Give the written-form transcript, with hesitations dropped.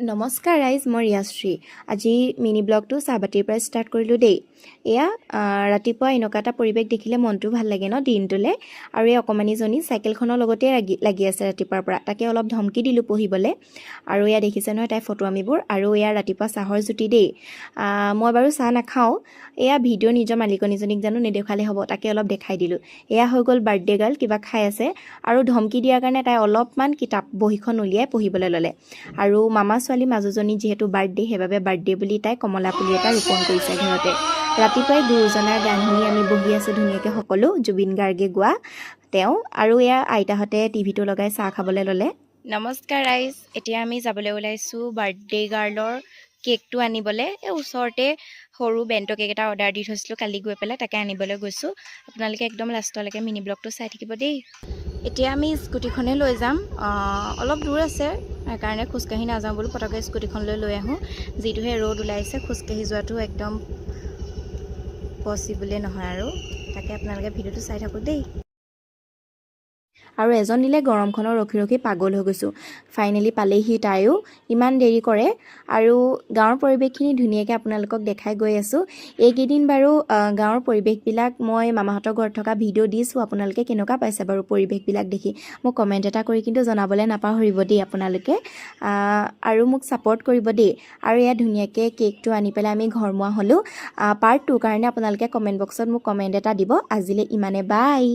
নমস্কাৰ ৰাইজ, মই ৰিয়াশ্ৰী। আজি মিনি ব্লগটো চাহবাটিৰ পৰা ষ্টাৰ্ট কৰিলোঁ দেই। এয়া ৰাতিপুৱা এনেকুৱা এটা পৰিৱেশ দেখিলে মনটো ভাল লাগে ন দিনটোলৈ। আৰু এই অকণমানিজনী চাইকেলখনৰ লগতে লাগি আছে ৰাতিপুৱাৰ পৰা। তাকে অলপ ধমকি দিলোঁ পঢ়িবলৈ। আৰু এয়া দেখিছে নহয় তাই ফটোৱামিবোৰ। আৰু এয়া ৰাতিপুৱা চাহৰ জুতি দেই। মই বাৰু চাহ নাখাওঁ। এয়া ভিডিঅ' নিজৰ মালিকনীজনীক জানো নেদেখালে হ'ব, তাকে অলপ দেখাই দিলোঁ। এয়া হৈ গ'ল বাৰ্থডে গাৰ্ল, কিবা খাই আছে। আৰু ধমকি দিয়াৰ কাৰণে তাই অলপমান কিতাপ বহীখন উলিয়াই পঢ়িবলৈ ল'লে। আৰু মামা ছোৱালী মাজুজনী যিহেতু বাৰ্থডে, সেইবাবে বাৰ্থডে বুলি তাই কমলা পুলি এটা ৰোপণ কৰিছে ঘৰতে। ৰাতিপুৱাই গুৰুজনাৰ গান শুনি আমি বহি আছোঁ ধুনীয়াকৈ সকলো, জুবিন গাৰ্গে গোৱা তেওঁ। আৰু এয়া আইতাহঁতে টিভিটো লগাই চাহ খাবলৈ ল'লে। নমস্কাৰ ৰাইজ, এতিয়া আমি যাবলৈ ওলাইছোঁ বাৰ্থডে গাৰ্লৰ কেকটো আনিবলৈ। এই ওচৰতে সৰু বেণ্ট কেক এটা অৰ্ডাৰ দি থৈছিলোঁ কালি গৈ পেলাই, তাকে আনিবলৈ গৈছোঁ। আপোনালোকে একদম লাষ্টলৈকে মিনি ব্লগটো চাই থাকিব দেই। এতিয়া আমি স্কুটিখনে লৈ যাম, অলপ দূৰ আছে, সেইকাৰণে খোজকাঢ়ি নাযাওঁ বোলো, পটককৈ স্কুটিখন লৈ আহোঁ। যিটোহে ৰ'দ ওলাইছে, খোজকাঢ়ি যোৱাটো একদম পচিবলে নহয় আৰু। তাকে আপোনালোকে ভিডিঅ'টো চাই থাকক দেই। আৰু এজন দিলে গৰমখনৰ ৰখি ৰখি পাগল হৈ গৈছোঁ। ফাইনেলি পালেহি তাইও, ইমান দেৰি কৰে। আৰু গাঁৱৰ পৰিৱেশখিনি ধুনীয়াকৈ আপোনালোকক দেখাই গৈ আছোঁ। এইকেইদিন বাৰু গাঁৱৰ পৰিৱেশবিলাক মই মামাহঁতৰ ঘৰত থকা ভিডিঅ' দিছোঁ। আপোনালোকে কেনেকুৱা পাইছে বাৰু পৰিৱেশবিলাক দেখি মোক কমেণ্ট এটা কৰি কিন্তু জনাবলৈ নাপাহৰিব দেই আপোনালোকে। আৰু মোক ছাপৰ্ট কৰিব দেই। আৰু এয়া ধুনীয়াকৈ কেকটো আনি পেলাই আমি ঘৰমুৱা হ'লোঁ। পাৰ্ট 2 কাৰণে আপোনালোকে কমেণ্ট বক্সত মোক কমেণ্ট এটা দিব। আজিলৈ ইমানে, বাই।